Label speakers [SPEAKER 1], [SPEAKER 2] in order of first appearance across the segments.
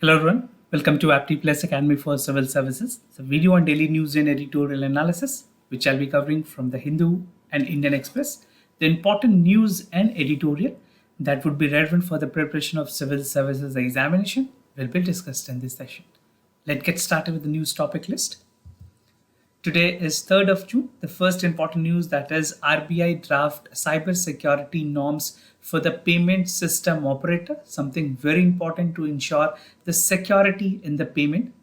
[SPEAKER 1] Hello everyone, welcome to Apti Plus Academy for Civil Services. It's a video on daily news and editorial analysis, which I'll be covering from the Hindu and Indian Express, the important news and editorial that would be relevant for the preparation of civil services examination will be discussed in this session. Let's get started with the news topic list. Today is 3rd of June. The first important news, that is RBI draft cyber security norms for the payment system operator, something very important to ensure the security in the payment.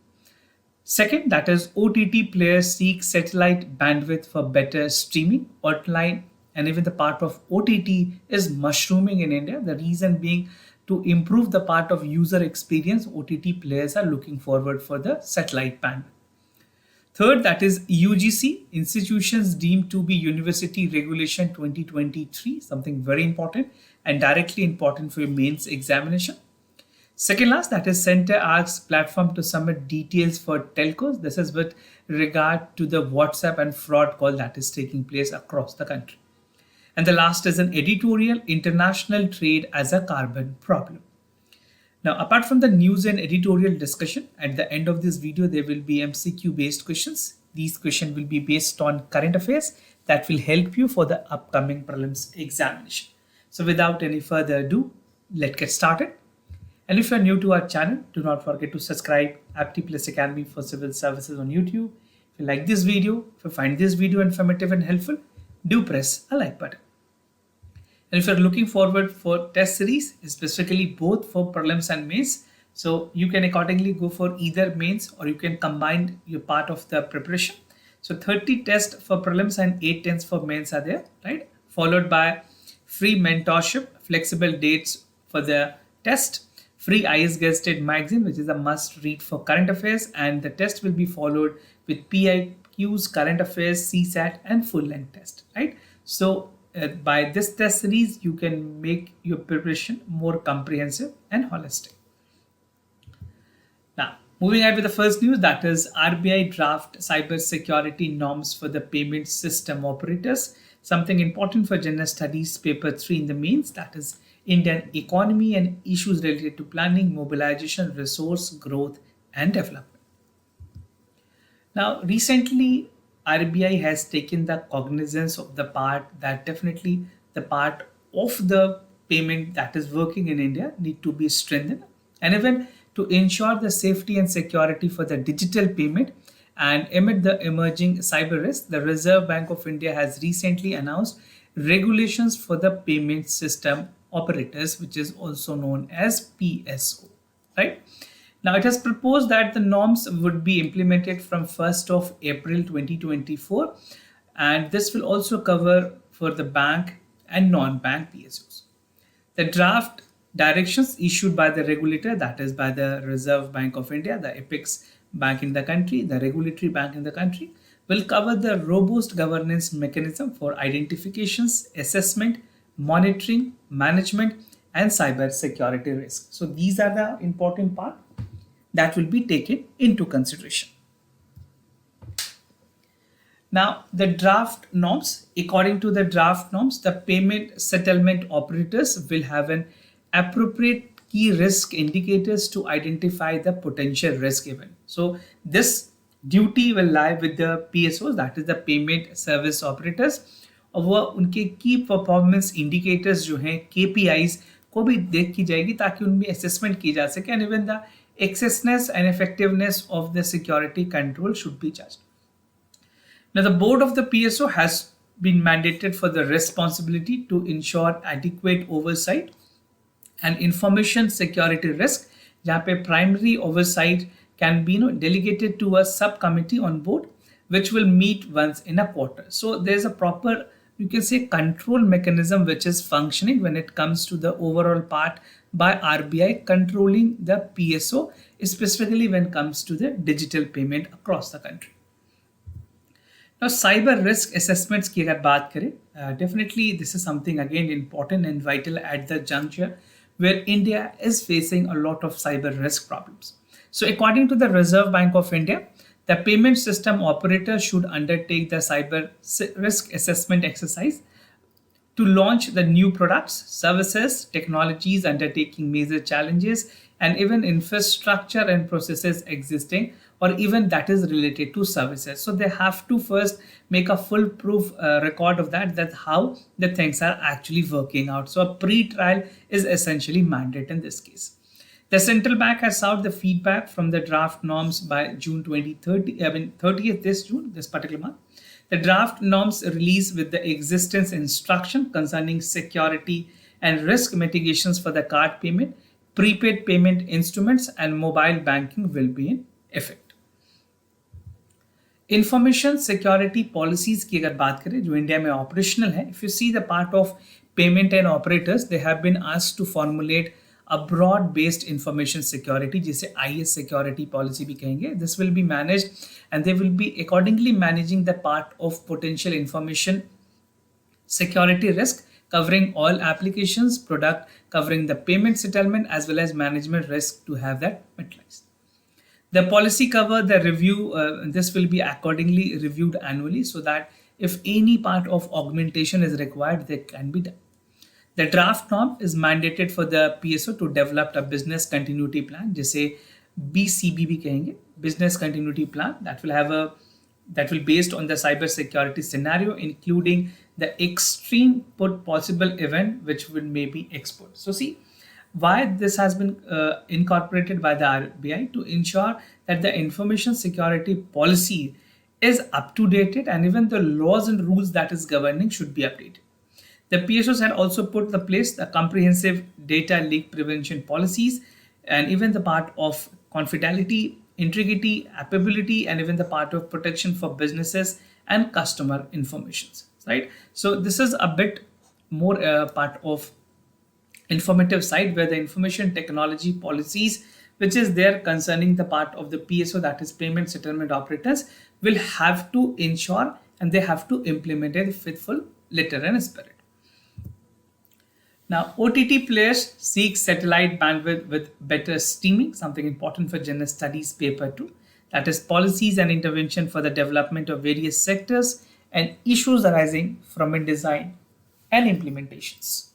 [SPEAKER 1] Second, that is OTT players seek satellite bandwidth for better streaming. Online and even the part of OTT is mushrooming in India. The reason being, to improve the part of user experience, OTT players are looking forward for the satellite bandwidth. Third, that is UGC, institutions deemed to be University Regulation 2023, something very important and directly important for your mains examination. Second last, that is Center asks platform to submit details for telcos. This is with regard to the WhatsApp and fraud call that is taking place across the country. And the last is an editorial, international trade as a carbon problem. Now, apart from the news and editorial discussion, at the end of this video, there will be MCQ based questions. These questions will be based on current affairs that will help you for the upcoming prelims examination. So without any further ado, let's get started. And if you're new to our channel, do not forget to subscribe Apti Plus Academy for Civil Services on YouTube. If you like this video, if you find this video informative and helpful, do press a like button. And if you're looking forward for test series, specifically both for prelims and mains, so you can accordingly go for either mains or you can combine your part of the preparation. So 30 tests for prelims and 8 tests for mains are there, right? Followed by free mentorship, flexible dates for the test, free IS Guested magazine, which is a must read for current affairs, and the test will be followed with PIQs, current affairs, CSAT, and full length test, right? So by this test series, you can make your preparation more comprehensive and holistic. Now, moving ahead with the first news, that is RBI draft cyber security norms for the payment system operators. Something important for general studies paper 3 in the mains, that is Indian economy and issues related to planning, mobilization, resource growth and development. Now, recently, RBI has taken the cognizance of the part that definitely the part of the payment that is working in India need to be strengthened, and even to ensure the safety and security for the digital payment. And amid the emerging cyber risk, the Reserve Bank of India has recently announced regulations for the payment system operators, which is also known as PSO, right? Now, it has proposed that the norms would be implemented from 1st of April 2024, and this will also cover for the bank and non-bank PSOs. The draft directions issued by the regulator, that is by the Reserve Bank of India, the apex bank in the country, the regulatory bank in the country, will cover the robust governance mechanism for identifications, assessment, monitoring, management, and cyber security risk. So these are the important part that will be taken into consideration. Now, the draft norms, according to the draft norms, the payment settlement operators will have an appropriate key risk indicators to identify the potential risk event. So this duty will lie with the PSOs, that is the payment service operators, और वो उनके की performance indicators जो हैं KPIs को भी देख की जाएगी ताकि उनमें असेसमेंट की जा सके, and even the excessiveness and effectiveness of the security control should be judged. Now, the board of the PSO has been mandated for the responsibility to ensure adequate oversight and information security risk, जहाँ पे primary oversight can be delegated to a subcommittee on board, which will meet once in a quarter. So there's a proper, you can say, control mechanism which is functioning when it comes to the overall part by RBI controlling the PSO, specifically when it comes to the digital payment across the country. Now, cyber risk assessments की अगर बात करें, definitely this is something again important and vital at the juncture where India is facing a lot of cyber risk problems. So according to the Reserve Bank of India, the payment system operator should undertake the cyber risk assessment exercise to launch the new products, services, technologies undertaking major challenges, and even infrastructure and processes existing, or even that is related to services. So they have to first make a foolproof record of that how the things are actually working out. So a pre-trial is essentially mandate in this case. The central bank has sought the feedback from the draft norms by June 2030, 30th this June, this particular month. The draft norms release with the existence instruction concerning security and risk mitigations for the card payment, prepaid payment instruments, and mobile banking will be in effect. Information security policies की अगर बात करें जो India में operational है, if you see the part of payment and operators, they have been asked to formulate a broad based information security, जिसे IS security policy भी कहेंगे. This will be managed and they will be accordingly managing the part of potential information security risk covering all applications, product covering the payment settlement as well as management risk to have that utilized. The policy cover the review, this will be accordingly reviewed annually so that if any part of augmentation is required, that can be done. The draft norm is mandated for the PSO to develop a business continuity plan, जिसे BCB भी कहेंगे, business continuity plan that will based on the cyber security scenario, including the extreme possible event which will maybe export. So see why this has been incorporated by the RBI to ensure that the information security policy is up to date and even the laws and rules that is governing should be updated. The PSOs had also put in place the comprehensive data leak prevention policies and even the part of confidentiality, integrity, applicability, and even the part of protection for businesses and customer informations, right? So this is a bit more part of informative side where the information technology policies, which is there concerning the part of the PSO, that is payment settlement operators, will have to ensure and they have to implement a faithful letter and spirit. Now, OTT players seek satellite bandwidth with better streaming, something important for general studies paper 2. That is policies and intervention for the development of various sectors and issues arising from in design and implementations.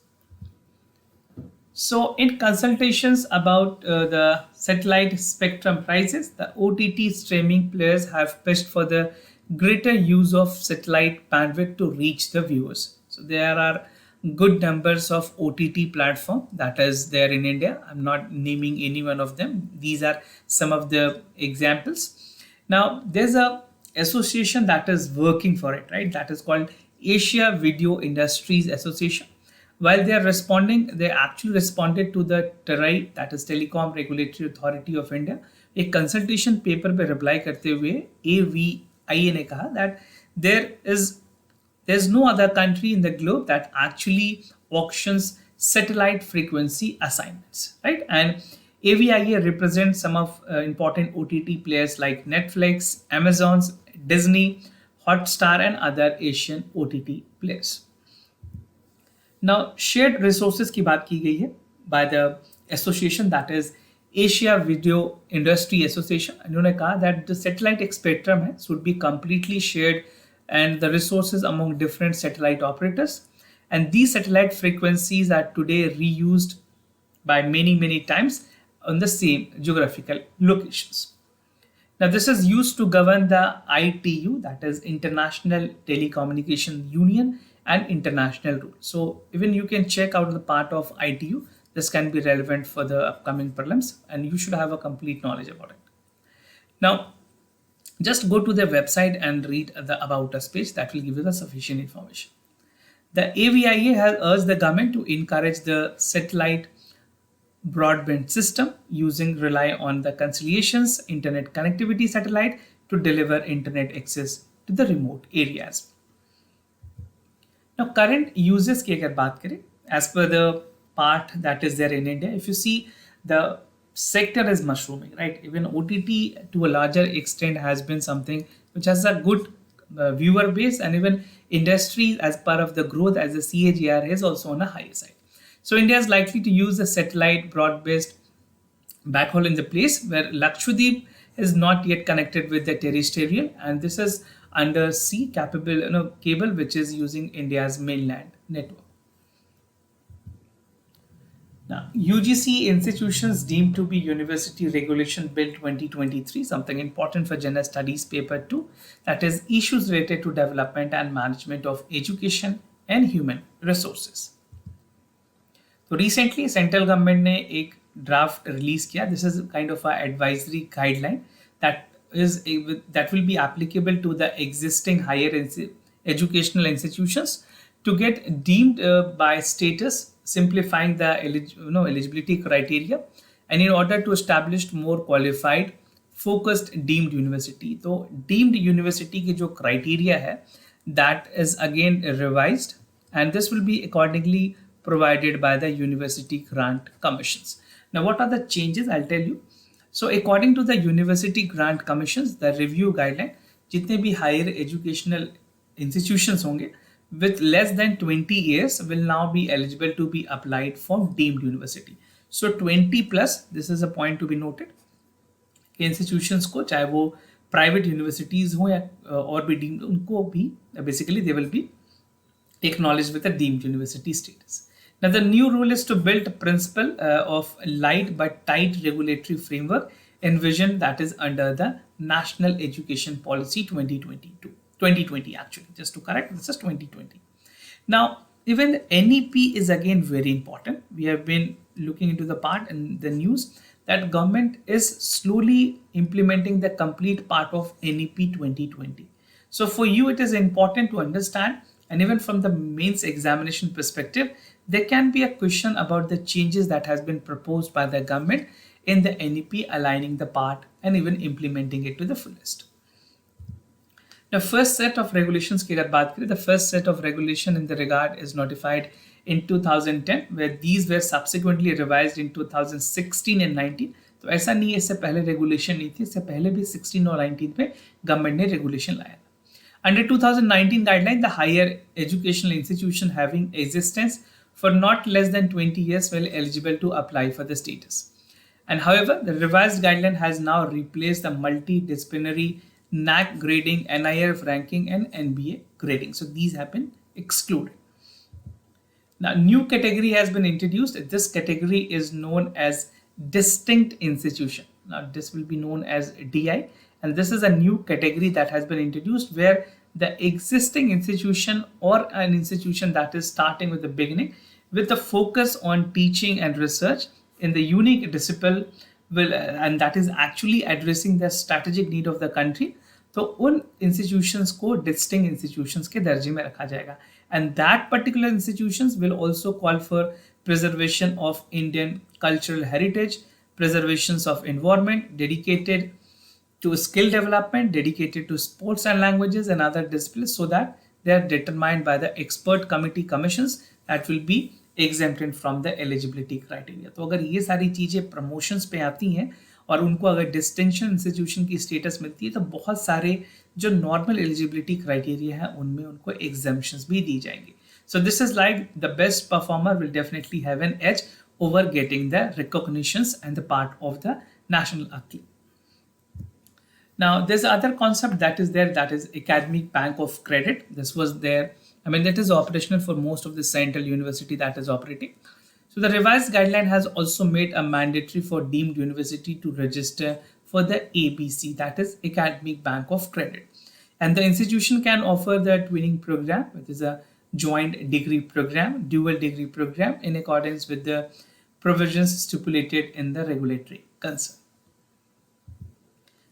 [SPEAKER 1] So in consultations about the satellite spectrum prices, the OTT streaming players have pushed for the greater use of satellite bandwidth to reach the viewers. So there are good numbers of OTT platform that is there in India. I'm not naming any one of them. These are some of the examples. Now there's a association that is working for it, right? That is called Asia Video Industries Association. While they are responding, they actually responded to the TRAI, that is Telecom Regulatory Authority of India. एक consultation paper पे reply करते हुए AVIA ने कहा that there's no other country in the globe that actually auctions satellite frequency assignments, right? And AVIA represents some of important OTT players like Netflix, Amazon, Disney, Hotstar, and other Asian OTT players. Now, shared resources की बात की गई है by the association, that is Asia Video Industry Association. इन्होंने कहा that the satellite spectrum है should be completely shared and the resources among different satellite operators. And these satellite frequencies are today reused by many times on the same geographical locations. Now, this is used to govern the ITU, that is International Telecommunication Union, and international rules. So even you can check out the part of ITU. This can be relevant for the upcoming prelims and you should have a complete knowledge about it. Now, just go to their website and read the About Us page. That will give you the sufficient information. The AVIA has urged the government to encourage the satellite broadband system rely on the conciliations, internet connectivity satellite to deliver internet access to the remote areas. Now, current uses की अगर बात करें, as per the part that is there in India, if you see the sector is mushrooming, right? Even OTT to a larger extent has been something which has a good viewer base, and even industry as part of the growth as the CAGR is also on a higher side. So India is likely to use the satellite broad-based backhaul in the place where Lakshadweep is not yet connected with the terrestrial, and this is undersea capable cable which is using India's mainland network. UGC institutions deemed to be University Regulation Bill 2023, something important for General Studies Paper 2, that is issues related to development and management of education and human resources. तो recently central government ने एक draft release किया. This is kind of a advisory guideline that will be applicable to the existing higher educational institutions to get deemed by status, simplifying the eligibility criteria, and in order to establish more qualified focused deemed university. तो deemed university की जो criteria है that is again revised, and this will be accordingly provided by the University Grant Commissions. Now, what are the changes? I'll tell you. So, according to the University Grant Commissions, the review guideline, जितने भी higher educational institutions होंगे with less than 20 years will now be eligible to be applied for deemed university. So, 20 plus, this is a point to be noted. Institutions को चाहे वो private universities हो या और भी deemed, उनको भी basically they will be acknowledged with a deemed university status. Now, the new rule is to build a principle of light but tight regulatory framework envisioned that is under the National Education Policy 2020 actually, just to correct, this is 2020. Now, even NEP is again very important. We have been looking into the part in the news that government is slowly implementing the complete part of NEP 2020. So for you, it is important to understand, and even from the mains examination perspective, there can be a question about the changes that has been proposed by the government in the NEP, aligning the part and even implementing it to the fullest. The first set of regulations की अगर बात करें, the first set of regulation in the regard is notified in 2010, where these were subsequently revised in 2016 and 19. तो ऐसा नहीं है इससे पहले रेगुलेशन नहीं थी, इससे पहले भी 16 और 19 में गवर्नमेंट ने रेगुलेशन लाया. Under 2019 guideline, the higher educational institution having existence for not less than 20 years will eligible to apply for the status. And however, the revised guideline has now replaced the multidisciplinary NAC grading, NIRF ranking, and NBA grading. So these have been excluded. Now, new category has been introduced. This category is known as distinct institution. Now, this will be known as DI. And this is a new category that has been introduced where the existing institution or an institution that is starting with the beginning with the focus on teaching and research in the unique discipline will, and that is actually addressing the strategic need of the country. तो उन institutions को distinct institutions के दर्जे में रखा जाएगा. And that particular institutions will also call for preservation of Indian cultural heritage, preservations of environment, dedicated to skill development, dedicated to sports and languages and other disciplines, so that they are determined by the expert committee commissions that will be exempted from the eligibility criteria. तो अगर ये सारी चीजें promotions पे आती हैं और उनको अगर डिस्टिंक्शन इंस्टीट्यूशन की स्टेटस मिलती है, तो बहुत सारे जो नॉर्मल एलिजिबिलिटी क्राइटेरिया है उनमें उनको एग्जेम्पशंस भी दी जाएंगी. So this is like the best performer will definitely have an edge over getting the recognitions and the part of the national acclaim. Now, there's another concept that is there, that is academic bank of credit. This was there. I mean, that is operational for most of the central university that is operating. So the revised guideline has also made a mandatory for deemed university to register for the ABC, that is academic bank of credit. And the institution can offer the twinning program, which is a joint degree program, dual degree program in accordance with the provisions stipulated in the regulatory concern.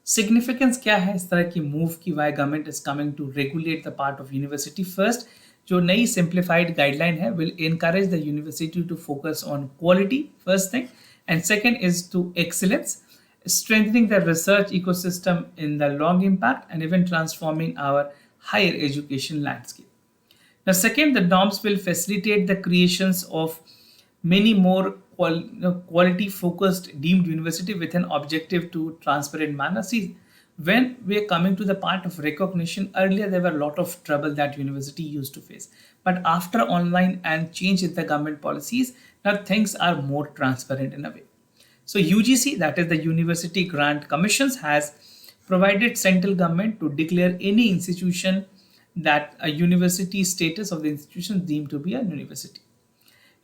[SPEAKER 1] Significance क्या है इस तरह की move की, why government is coming to regulate the part of university? First, जो नई simplified guideline है will encourage the university to focus on quality, first thing, and second is to excellence, strengthening the research ecosystem in the long impact and even transforming our higher education landscape. Now, second, the norms will facilitate the creations of many more quality focused deemed university with an objective to transparent manner. See, when we are coming to the part of recognition, earlier there were a lot of trouble that university used to face, but after online and change in the government policies, now things are more transparent in a way. So UGC, that is the University Grant Commissions, has provided central government to declare any institution that a university status of the institution deemed to be a university.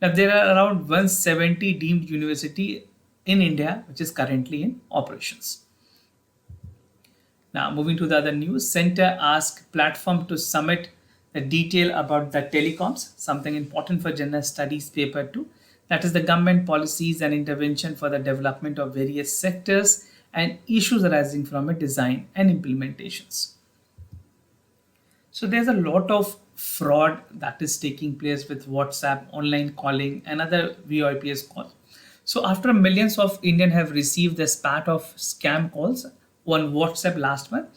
[SPEAKER 1] Now there are around 170 deemed university in India which is currently in operations. Now moving to the other news, Center asked platform to submit the detail about the telecoms, something important for general studies paper 2. That is the government policies and intervention for the development of various sectors and issues arising from a design and implementations. So there's a lot of fraud that is taking place with WhatsApp, online calling, and other VoIPs calls. So after millions of Indians have received the spat of scam calls on WhatsApp last month,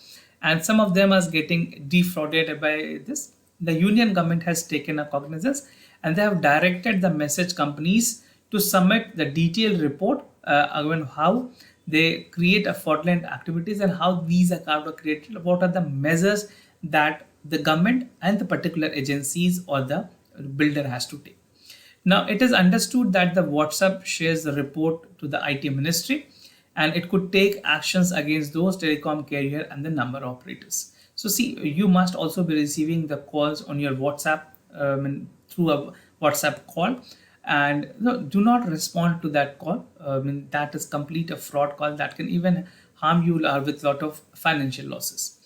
[SPEAKER 1] and some of them are getting defrauded by this, the union government has taken a cognizance and they have directed the message companies to submit the detailed report on how they create a fraudulent activities and how these accounts are created, what are the measures that the government and the particular agencies or the builder has to take. Now, it is understood that the WhatsApp shares the report to the IT ministry and it could take actions against those telecom carrier and the number operators. So see, you must also be receiving the calls on your WhatsApp through a WhatsApp call, and do not respond to that call. That is complete a fraud call that can even harm you with lot of financial losses.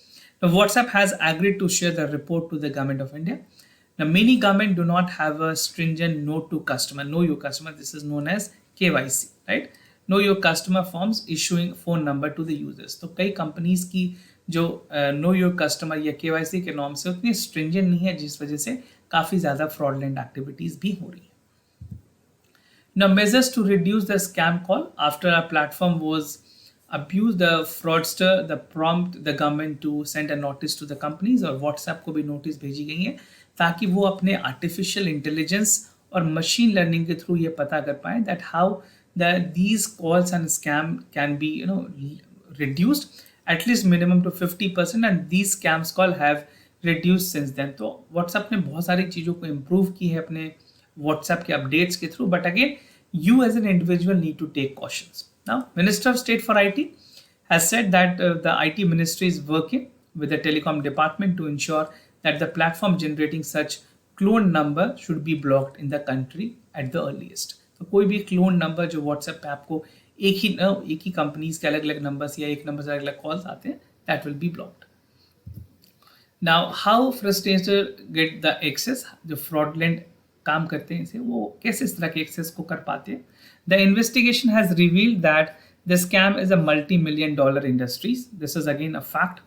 [SPEAKER 1] Now, WhatsApp has agreed to share the report to the government of India. Now, many government do not have a stringent know to customer, know your customer. This is known as KYC, right? Know your customer forms issuing phone number to the users. तो कई companies की जो know your customer या KYC के norm से उतनी stringent नहीं है, जिस वजह से काफी ज़्यादा fraudulent activities भी हो रही है. Now, measures to reduce the scam call after a platform was abused, the fraudster, the prompt the government to send a notice to the companies और WhatsApp को भी notice भेजी गई है ताकि वो अपने artificial intelligence और machine learning के through ये पता कर पाए that how these calls and scam can be reduced at least minimum to 50% and these scams call have reduced since then. तो WhatsApp ने बहुत सारी चीज़ों को improve की है अपने WhatsApp के updates के through, but again you as an individual need to take cautions. Now, Minister of State for IT has said that the IT ministry is working with the telecom department to ensure that the platform generating such clone number should be blocked in the country at the earliest. तो कोई भी clone number जो WhatsApp पे आपको एक ही companies के अलग अलग नंबर्स या एक नंबर से अलग अलग कॉल्स आते हैं, that will be blocked. Now how fraudsters get the access, जो फ्रॉडलेंट काम करते हैं इसे वो कैसे इस तरह के एक्सेस को कर पाते हैं. The investigation has revealed that the scam is a multi-million dollar industries. This is again a fact.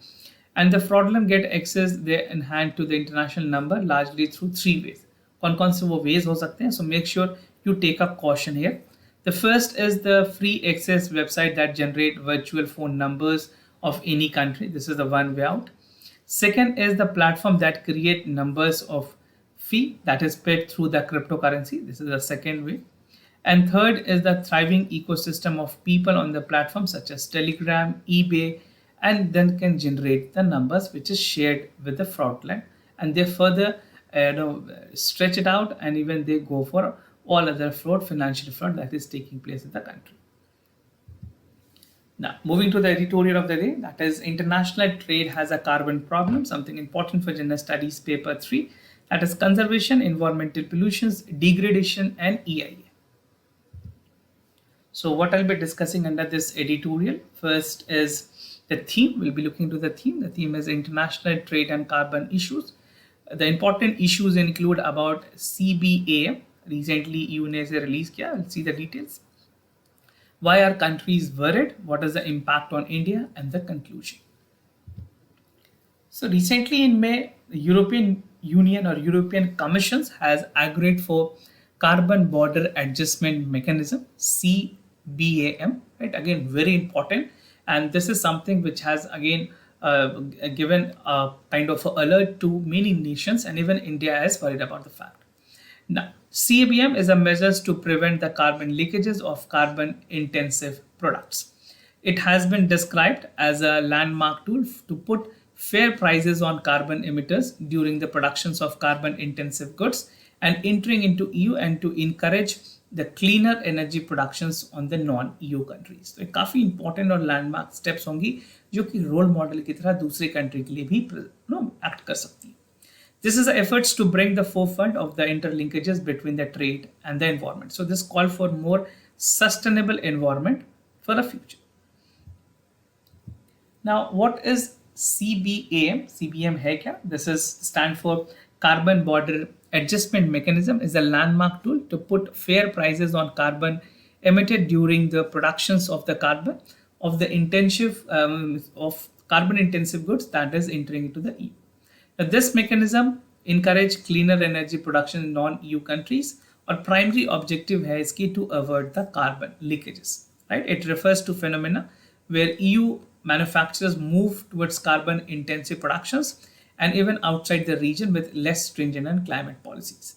[SPEAKER 1] And the fraudulent get access they in hand to the international number largely through 3 ways. कौन से वो ways हो सकते हैं? So make sure you take a caution here. The first is the free access website that generate virtual phone numbers of any country. This is the one way out. Second is the platform that create numbers of fee that is paid through the cryptocurrency. This is the second way. And third is the thriving ecosystem of people on the platform such as Telegram, eBay, and then can generate the numbers which is shared with the fraudulent, and they further stretch it out and even they go for all other fraud, financial fraud that is taking place in the country. Now, moving to the editorial of the day, that is international trade has a carbon problem, something important for general studies paper 3, that is conservation, environmental pollutions, degradation, and EIA. So what I'll be discussing under this editorial, first is the theme. We'll be looking to the theme. The theme is international trade and carbon issues. The important issues include about CBAM. Recently, EU ने इसे release किया. We'll see the details. Why are countries worried? What is the impact on India? And the conclusion. So recently in May, the European Union or European Commission has agreed for Carbon Border Adjustment Mechanism, CBAM. Right? Again, very important. And this is something which has again given a kind of alert to many nations, and even India is worried about the fact. Now, CBAM is a measures to prevent the carbon leakages of carbon intensive products. It has been described as a landmark tool to put fair prices on carbon emitters during the productions of carbon intensive goods and entering into EU, and to encourage the cleaner energy productions on the non-EU countries. तो काफ़ी important और landmark steps होंगी जो कि role model की तरह दूसरे country के लिए भी एक्ट कर सकती है. This is efforts to bring the forefront of the interlinkages between the trade and the environment. So this call for more sustainable environment for the future. Now, what is CBAM? CBAM है क्या? This is stand for Carbon Border Adjustment Mechanism. Is a landmark tool to put fair prices on carbon emitted during the productions of the carbon of the of carbon intensive goods that is entering into the EU. Now, this mechanism encourage cleaner energy production in non-EU countries. Or primary objective है इसकी to avert the carbon leakages. Right? It refers to phenomena where EU manufacturers move towards carbon intensive productions and even outside the region with less stringent and climate policies.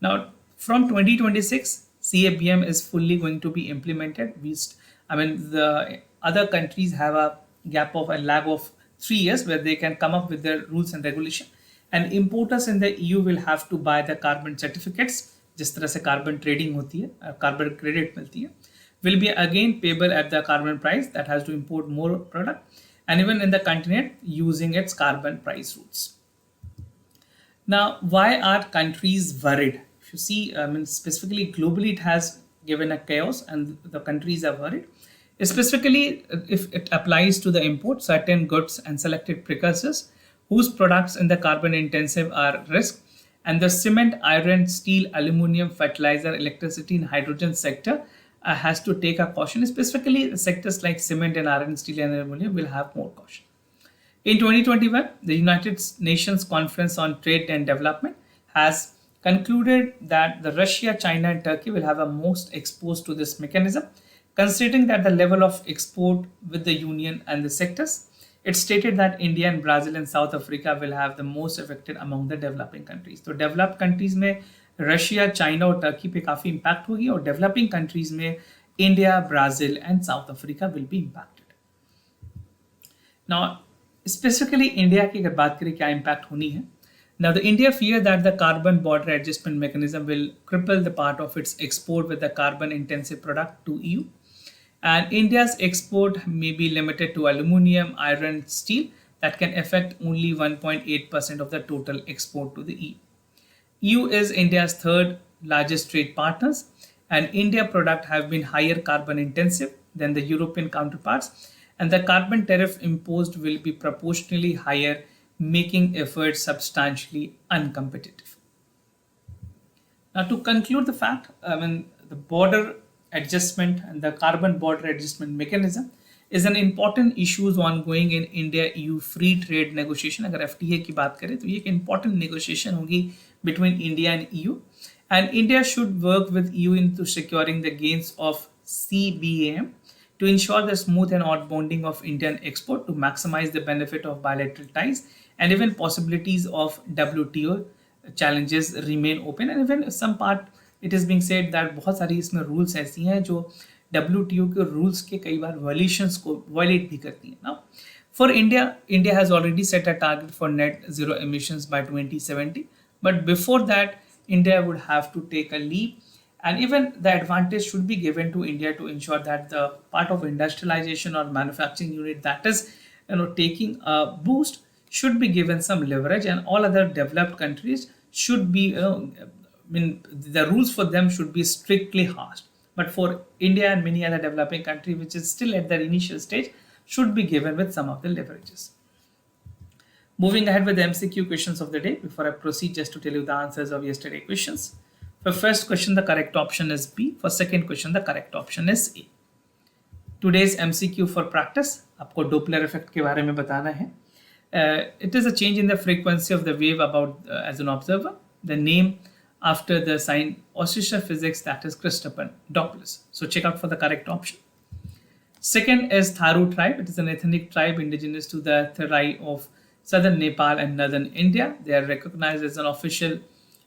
[SPEAKER 1] Now, from 2026, CABM is fully going to be implemented. The other countries have a lag of 3 years where they can come up with their rules and regulation. And importers in the EU will have to buy the carbon certificates, जिस तरह से carbon trading होती है, carbon credit मिलती है, will be again payable at the carbon price that has to import more product and even in the continent using its carbon price routes. Now, why are countries worried? If you see, specifically globally, it has given a chaos and the countries are worried. Specifically, if it applies to the import, certain goods and selected precursors whose products in the carbon intensive are risk, and the cement, iron, steel, aluminum, fertilizer, electricity, and hydrogen sector has to take a caution. Specifically, sectors like cement and iron, steel, and aluminum will have more caution. In 2021, the United Nations Conference on Trade and Development has concluded that the Russia, China, and Turkey will have a most exposed to this mechanism, considering that the level of export with the Union and the sectors. It stated that India and Brazil and South Africa will have the most affected among the developing countries. So developed countries में Russia, China और Turkey पे काफी impact होगी और developing countries में India, Brazil and south Africa will be impacted. Now specifically India की अगर बात करें क्या इम्पैक्ट होनी है. Now, the India fear that the carbon border adjustment mechanism will cripple the part of its export with the carbon intensive product to EU. And India's export may be limited to aluminum, iron, steel that can affect only 1.8% of the total export to the EU. EU is India's third largest trade partners, and India products have been higher carbon intensive than the European counterparts, and the carbon tariff imposed will be proportionally higher, making efforts substantially uncompetitive. Now, to conclude the fact, the border adjustment and the carbon border adjustment mechanism is an important issues ongoing in India EU free trade negotiation. अगर FTA की बात करें तो ये एक important negotiation होगी between India and EU, and India should work with EU into securing the gains of CBAM to ensure the smooth and outbounding of Indian export to maximize the benefit of bilateral ties, and even possibilities of WTO challenges remain open, and even some part it is being said that बहुत सारी इसमें rules ऐसी हैं जो WTO के rules के कई बार violations को violate भी करती हैं. Now, for India, India has already set a target for net zero emissions by 2070, but before that, India would have to take a leap, and even the advantage should be given to India to ensure that the part of industrialization or manufacturing unit that is taking a boost should be given some leverage, and all other developed countries should be the rules for them should be strictly harsh, but for India and many other developing countries which is still at their initial stage should be given with some of the leverages. Moving ahead with the MCQ questions of the day, before I proceed, just to tell you the answers of yesterday questions. For first question, the correct option is B. For second question, the correct option is A. Today's MCQ for practice, आपको Doppler effect के बारे में बताना है. It is a change in the frequency of the wave about as an observer. The name after the sign Odisha physics, that is Christopher Doppler. So check out for the correct option. Second is Tharu tribe. It is an ethnic tribe indigenous to the Therai of southern Nepal and northern India. They are recognized as an official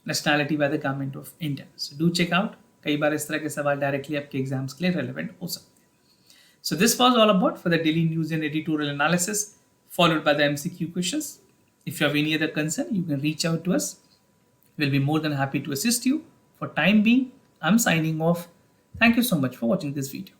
[SPEAKER 1] nationality by the government of India. So do check out. कई बार इस तरह के सवाल directly आपके exams के लिए relevant हो सकते हैं. So this was all about for the daily news and editorial analysis, followed by the MCQ questions. If you have any other concern, you can reach out to us. We'll be more than happy to assist you. For time being, I'm signing off. Thank you so much for watching this video.